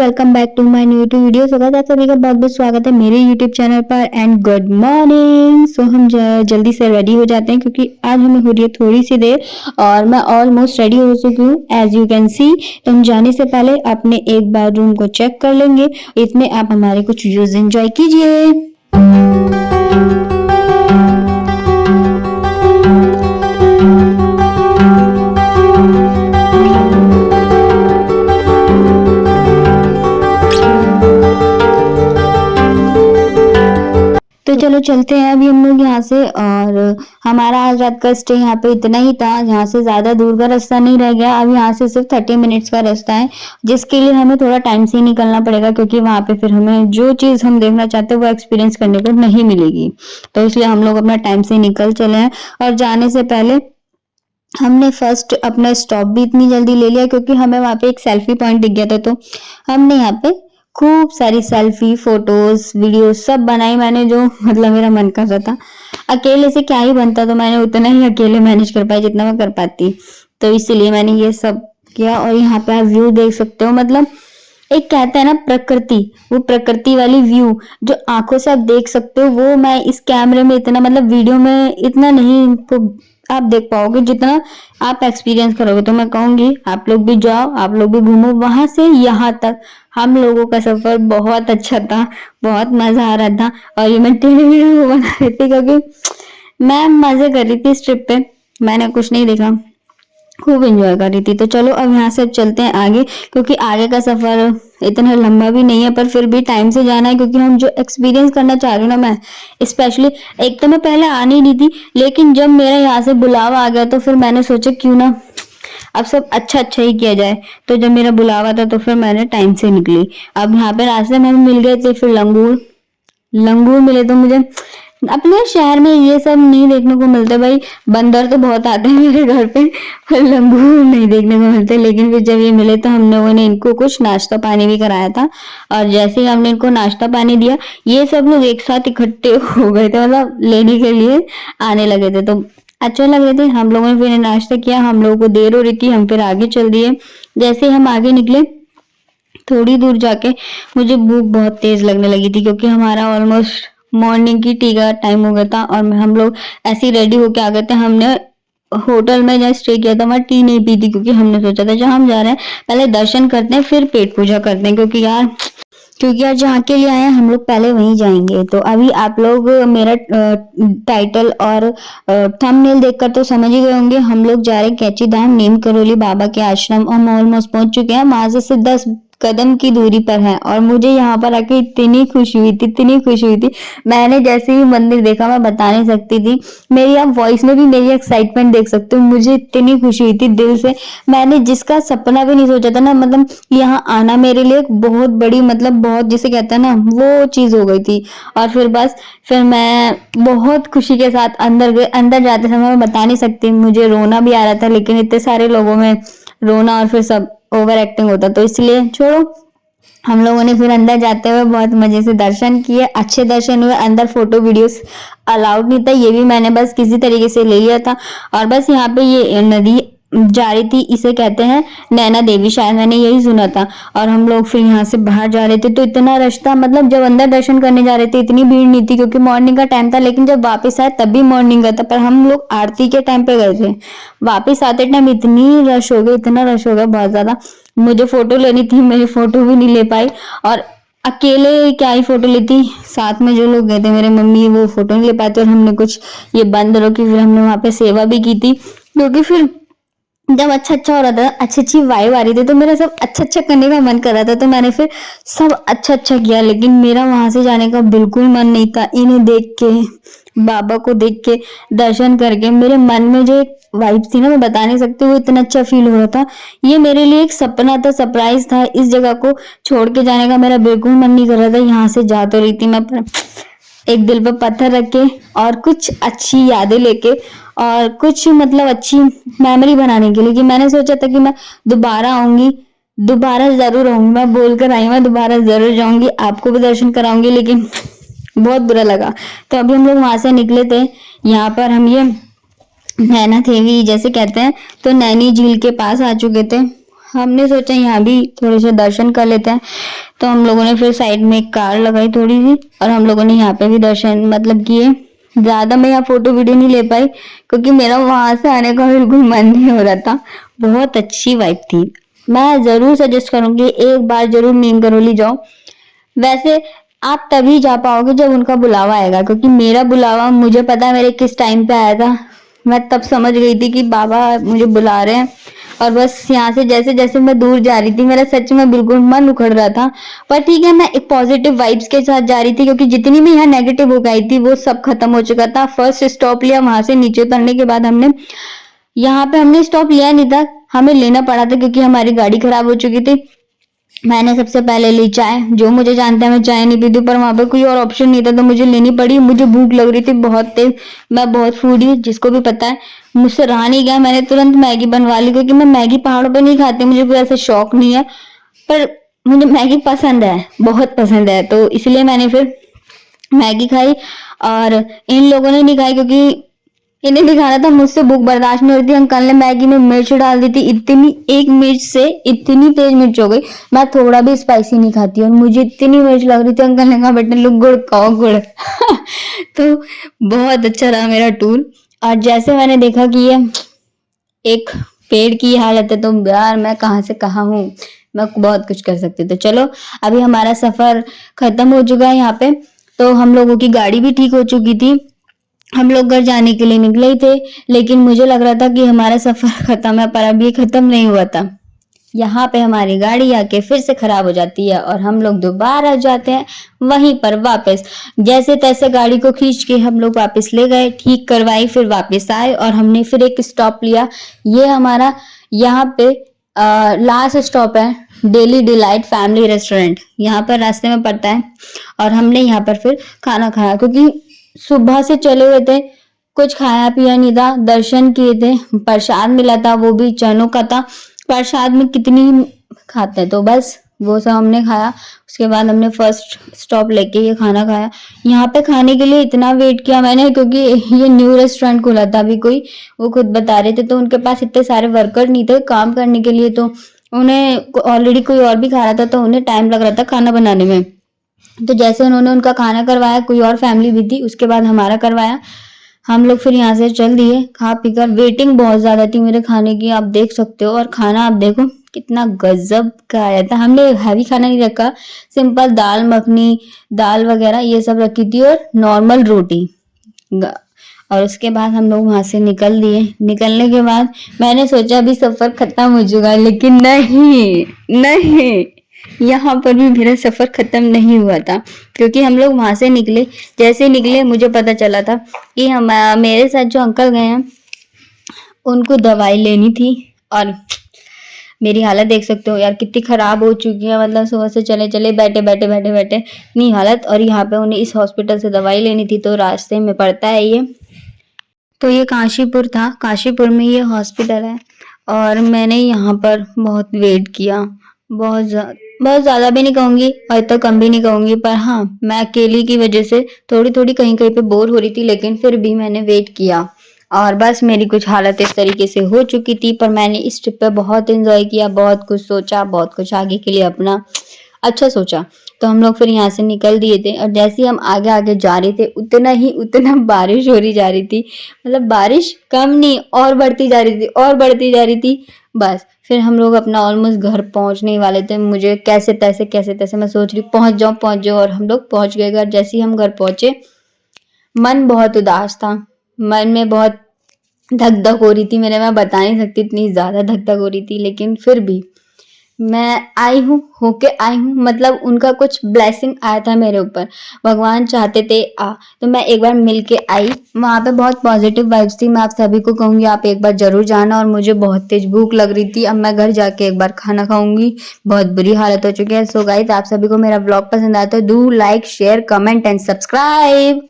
Welcome back to my new YouTube video. स्वागत है सभी का, बहुत बहुत स्वागत है मेरे यूट्यूब चैनल पर एंड गुड मॉर्निंग। सो हम जल्दी से रेडी हो जाते हैं क्योंकि आज हमें हो रही है थोड़ी सी देर और मैं ऑलमोस्ट रेडी हो चुकी हूँ एज यू कैन सी। तो हम जाने से पहले अपने एक बार रूम को चेक कर लेंगे, इसमें आप हमारे कुछ व्यूज एंजॉय कीजिए। तो चलो चलते हैं अभी हम लोग यहाँ से। और हमारा आज रात का स्टे यहाँ पे इतना ही था, यहाँ से ज्यादा दूर का रास्ता नहीं रह गया। अब यहाँ से सिर्फ 30 मिनट्स का रास्ता है, जिसके लिए हमें थोड़ा टाइम से ही निकलना पड़ेगा क्योंकि वहां पे फिर हमें जो चीज हम देखना चाहते हैं वो एक्सपीरियंस करने को नहीं मिलेगी। तो इसलिए हम लोग अपना टाइम से निकल चले हैं। और जाने से पहले हमने फर्स्ट अपना स्टॉप भी इतनी जल्दी ले लिया क्योंकि हमें वहां पे एक सेल्फी पॉइंट दिख गया था। तो हमने यहाँ पे खूब सारी सेल्फी, फोटोज, वीडियो सब बनाई मैंने, जो मतलब मेरा मन कर रहा था। अकेले से क्या ही बनता, तो मैंने उतना ही अकेले मैनेज कर पाई जितना मैं कर पाती। तो इसलिए मैंने ये सब किया। और यहाँ पे आप व्यू देख सकते हो, मतलब एक कहता है ना प्रकृति, वो प्रकृति वाली व्यू जो आंखों से आप देख सकते हो, वो मैं इस कैमरे में इतना, मतलब वीडियो में इतना नहीं तो आप देख पाओगे जितना आप एक्सपीरियंस करोगे। तो मैं कहूंगी आप लोग भी जाओ, आप लोग भी घूमो। वहां से यहाँ तक हम लोगों का सफर बहुत अच्छा था, बहुत मजा आ रहा था। और ये मैं टीवी वीडियो बना रही थी क्योंकि मैं मजे कर रही थी इस ट्रिप पे, मैंने कुछ नहीं देखा, खूब एंजॉय कर रही थी। तो चलो अब यहाँ से चलते हैं आगे, क्योंकि आगे का सफर इतना लंबा भी नहीं है पर फिर भी टाइम से जाना है क्योंकि हम जो एक्सपीरियंस करना चाह रही हूँ ना मैं, स्पेशली एक तो मैं पहले आनी नहीं थी, लेकिन जब मेरा यहाँ से बुलावा आ गया तो फिर मैंने सोचा क्यों ना अब सब अच्छा अच्छा ही किया जाए। तो जब मेरा बुलावा था तो फिर मैंने टाइम से निकली। अब यहाँ पे रास्ते में मिल गए थे फिर लंगूर, लंगूर मिले। तो मुझे अपने शहर में ये सब नहीं देखने को मिलते भाई, बंदर तो बहुत आते हैं मेरे घर पे, पर लंगूर नहीं देखने को मिलते। लेकिन फिर जब ये मिले तो हम लोगों ने इनको कुछ नाश्ता पानी भी कराया था। और जैसे ही हमने इनको नाश्ता पानी दिया, ये सब लोग एक साथ इकट्ठे हो गए थे, मतलब लेने के लिए आने लगे थे। तो अच्छे लग रहे थे। हम लोगों ने फिर नाश्ता किया, हम लोगों को देर हो रही थी, हम फिर आगे चल दिए। जैसे ही हम आगे निकले थोड़ी दूर जाके मुझे भूख बहुत तेज लगने लगी थी क्योंकि हमारा ऑलमोस्ट मॉर्निंग की टी का टाइम हो गया था। और हम लोग ऐसे ही रेडी होके आ गए थे। हमने होटल में जहाँ स्टे किया था वहाँ टी नहीं पी थी क्योंकि हमने सोचा था जहाँ हम जा रहे हैं पहले दर्शन करते हैं फिर पेट पूजा करते हैं, क्योंकि यार जहाँ के लिए आए हैं हम लोग पहले वहीं जाएंगे। तो अभी आप लोग मेरा टाइटल और थंबनेल देखकर तो समझ ही गए होंगे, हम लोग जा रहे हैं कैची धाम नीम करोली बाबा के आश्रम। हम ऑलमोस्ट पहुंच चुके हैं, वहां से सिर्फ 10 कदम की दूरी पर है। और मुझे यहाँ पर आके इतनी खुशी हुई थी, इतनी खुशी हुई थी। मैंने जैसे ही मंदिर देखा मैं बता नहीं सकती थी, मेरी आप वॉइस में भी मेरी एक्साइटमेंट देख सकते हो। मुझे इतनी खुशी हुई थी दिल से, मैंने जिसका सपना भी नहीं सोचा था ना, मतलब यहाँ आना मेरे लिए एक बहुत बड़ी, मतलब बहुत जिसे कहते हैं ना वो चीज हो गई थी। और फिर बस फिर मैं बहुत खुशी के साथ अंदर गए। अंदर जाते समय मैं बता नहीं सकती, मुझे रोना भी आ रहा था, लेकिन इतने सारे लोगों में रोना और फिर सब ओवर एक्टिंग होता, तो इसलिए छोड़ो। हम लोगों ने फिर अंदर जाते हुए बहुत मजे से दर्शन किए, अच्छे दर्शन हुए। अंदर फोटो वीडियोस अलाउड नहीं था, ये भी मैंने बस किसी तरीके से ले लिया था। और बस यहाँ पे ये नदी जा रही थी, इसे कहते हैं नैना देवी, शायद मैंने यही सुना था। और हम लोग फिर यहाँ से बाहर जा रहे थे तो इतना रश था, मतलब जब अंदर दर्शन करने जा रहे थे इतनी भीड़ नहीं थी क्योंकि मॉर्निंग का टाइम था। लेकिन जब वापस आए तब भी मॉर्निंग का था, पर हम लोग आरती के टाइम पे गए थे। वापस आते टाइम इतनी रश हो गई, इतना रश हो गया बहुत ज्यादा। मुझे फोटो लेनी थी, मेरी फोटो भी नहीं ले पाई। और अकेले क्या ही फोटो लेती, साथ में जो लोग गए थे मेरे मम्मी वो फोटो नहीं ले पाए थे। और हमने कुछ ये बंदरों की फिर हमने वहां पे सेवा भी की थी, क्योंकि फिर जब अच्छा अच्छा हो रहा था, अच्छी अच्छी वाइब आ रही थी, तो मेरा सब अच्छा अच्छा करने का मन कर रहा था। तो मैंने फिर सब अच्छा अच्छा किया, लेकिन मेरा वहां से जाने का बिल्कुल मन नहीं था। इन्हें देख के, बाबा को देख के, दर्शन करके मेरे मन में जो एक वाइब थी ना मैं बता नहीं सकती, वो इतना अच्छा फील हो रहा था। ये मेरे लिए एक सपना था, सरप्राइज था। इस जगह को छोड़ के जाने का मेरा बिल्कुल मन नहीं कर रहा था। यहाँ से जा तो रही थी मैं, पर एक दिल पर पत्थर रख के और कुछ अच्छी यादें लेके और कुछ मतलब अच्छी मेमोरी बनाने के लिए, कि मैंने सोचा था कि मैं दोबारा आऊंगी, दोबारा जरूर आऊंगी। मैं बोलकर आई मैं दोबारा जरूर जाऊंगी, आपको भी दर्शन कराऊंगी, लेकिन बहुत बुरा लगा। तो अभी हम लोग वहां से निकले थे, यहाँ पर हम ये नैना देवी जैसे कहते हैं, तो नैनी झील के पास आ चुके थे। हमने सोचा यहाँ भी थोड़े से दर्शन कर लेते हैं, तो हम लोगों ने फिर साइड में एक कार लगाई थोड़ी सी, और हम लोगों ने यहाँ पे भी दर्शन मतलब किए। ज्यादा मैं यहाँ फोटो वीडियो नहीं ले पाई क्योंकि मेरा वहां से आने का बिल्कुल मन नहीं हो रहा था। बहुत अच्छी वाइब थी। मैं जरूर सजेस्ट करूंगी एक बार जरूर नीम करौली जाओ। वैसे आप तभी जा पाओगे जब उनका बुलावा आएगा, क्योंकि मेरा बुलावा मुझे पता है मेरे किस टाइम पे आया था। मैं तब समझ गई थी कि बाबा मुझे बुला रहे हैं, और बस यहाँ से जैसे जैसे मैं दूर जा रही थी मेरा सच में बिल्कुल मन उखड़ रहा था। पर ठीक है, मैं एक पॉजिटिव वाइब्स के साथ जा रही थी, क्योंकि जितनी भी यहाँ नेगेटिव हो गई थी वो सब खत्म हो चुका था। फर्स्ट स्टॉप लिया, वहां से नीचे उतरने के बाद यहाँ पे हमने स्टॉप लिया नहीं था, हमें लेना पड़ा था क्योंकि हमारी गाड़ी खराब हो चुकी थी। मैंने सबसे पहले ली चाय। जो मुझे जानता है मैं चाय नहीं पीती, पर वहां पे कोई और ऑप्शन नहीं था तो मुझे लेनी पड़ी। मुझे भूख लग रही थी बहुत तेज, मैं बहुत फूडी, जिसको भी पता है। मुझसे रहा नहीं गया, मैंने तुरंत मैगी बनवा ली, क्योंकि मैं मैगी पहाड़ों पे नहीं खाती, मुझे कोई ऐसा शौक नहीं है। पर मुझे मैगी पसंद है, बहुत पसंद है, तो इसलिए मैंने फिर मैगी खाई। और इन लोगों ने नहीं खाई क्योंकि इन्हें दिखाना था मुझसे भूख बर्दाश्त नहीं होती। अंकल ने मैगी में मिर्च डाल दी थी, इतनी एक मिर्च से इतनी तेज मिर्च हो गई। मैं थोड़ा भी स्पाइसी नहीं खाती और मुझे इतनी मिर्च लग रही थी। अंकल ने कहा बेटे लो गुड़ खाओ गुड़। तो बहुत अच्छा रहा मेरा टूर। और जैसे मैंने देखा कि ये एक पेड़ की हालत है, तो यार मैं कहाँ से कहाँ हूँ, मैं बहुत कुछ कर सकती। तो चलो, अभी हमारा सफर खत्म हो चुका है यहाँ पे। तो हम लोगों की गाड़ी भी ठीक हो चुकी थी, हम लोग घर जाने के लिए निकले ही थे, लेकिन मुझे लग रहा था कि हमारा सफर खत्म है, पर अब ये खत्म नहीं हुआ था। यहाँ पे हमारी गाड़ी आके फिर से खराब हो जाती है और हम लोग दोबारा जाते हैं वहीं पर वापस। जैसे तैसे गाड़ी को खींच के हम लोग वापस ले गए, ठीक करवाई, फिर वापस आए और हमने फिर एक स्टॉप लिया। ये हमारा यहाँ पे लास्ट स्टॉप है, डेली डिलाइट फैमिली रेस्टोरेंट, यहाँ पर रास्ते में पड़ता है। और हमने यहाँ पर फिर खाना खाया, क्योंकि सुबह से चले हुए थे, कुछ खाया पिया नहीं था, दर्शन किए थे, प्रसाद मिला था, वो भी चनों का था। प्रसाद में कितनी खाते हैं, तो बस वो सब हमने खाया। उसके बाद हमने फर्स्ट स्टॉप लेके ये खाना खाया। यहाँ पे खाने के लिए इतना वेट किया मैंने, क्योंकि ये न्यू रेस्टोरेंट खुला था अभी कोई, वो खुद बता रहे थे, तो उनके पास इतने सारे वर्कर नहीं थे काम करने के लिए, तो उन्हें ऑलरेडी कोई और भी खा रहा था, तो उन्हें टाइम लग रहा था खाना बनाने में। तो जैसे उन्होंने उनका खाना करवाया, कोई और फैमिली भी थी, उसके बाद हमारा करवाया। हम लोग फिर यहाँ से चल दिए खा पी कर। वेटिंग बहुत ज्यादा थी मेरे खाने की, आप देख सकते हो। और खाना आप देखो कितना गजब का आया था। हमने हैवी खाना नहीं रखा, सिंपल दाल मखनी, दाल वगैरह ये सब रखी थी, और नॉर्मल रोटी। और उसके बाद हम लोग वहां से निकल दिए। निकलने के बाद मैंने सोचा अभी सफर खत्म हो चुका है, लेकिन नहीं नहीं, यहाँ पर भी मेरा सफर खत्म नहीं हुआ था, क्योंकि हम लोग वहां से निकले। जैसे निकले मुझे पता चला था कि हम मेरे साथ जो अंकल गए हैं उनको दवाई लेनी थी। और मेरी हालत देख सकते हो यार कितनी खराब हो चुकी है, मतलब सुबह से चले चले बैठे बैठे बैठे बैठे इतनी हालत। और यहाँ पे उन्हें इस हॉस्पिटल से दवाई लेनी थी, तो रास्ते में पड़ता है ये। तो ये काशीपुर था, काशीपुर में ये हॉस्पिटल है। और मैंने यहाँ पर बहुत वेट किया, बहुत ज्यादा भी नहीं कहूंगी और तो कम भी नहीं कहूंगी, पर हाँ मैं अकेली की वजह से थोड़ी थोड़ी कहीं कहीं पे बोर हो रही थी, लेकिन फिर भी मैंने वेट किया। और बस मेरी कुछ हालत इस तरीके से हो चुकी थी, पर मैंने इस ट्रिप पे बहुत एंजॉय किया, बहुत कुछ सोचा, बहुत कुछ आगे के लिए अपना अच्छा सोचा। तो हम लोग फिर यहाँ से निकल दिए थे, और जैसे ही हम आगे आगे जा रहे थे उतना बारिश हो रही जा रही थी, मतलब बारिश कम नहीं और बढ़ती जा रही थी और बढ़ती जा रही थी। बस फिर हम लोग अपना ऑलमोस्ट घर पहुंचने ही वाले थे। मुझे कैसे तैसे मैं सोच रही पहुंच जाऊं, और हम लोग पहुंच गए घर। जैसे ही हम घर पहुंचे मन बहुत उदास था, मन में बहुत धक धक हो रही थी मेरे, मैं बता नहीं सकती इतनी ज्यादा धक धक हो रही थी। लेकिन फिर भी मैं आई हूँ, होके आई हूँ, मतलब उनका कुछ ब्लेसिंग आया था मेरे ऊपर, भगवान चाहते थे तो मैं एक बार मिल के आई। वहां पे बहुत पॉजिटिव वाइब्स थी। मैं आप सभी को कहूंगी आप एक बार जरूर जाना। और मुझे बहुत तेज भूख लग रही थी, अब मैं घर जाके एक बार खाना खाऊंगी, बहुत बुरी हालत हो चुकी है। सो गाइस, आप सभी को मेरा ब्लॉग पसंद आया तो do like share comment and subscribe.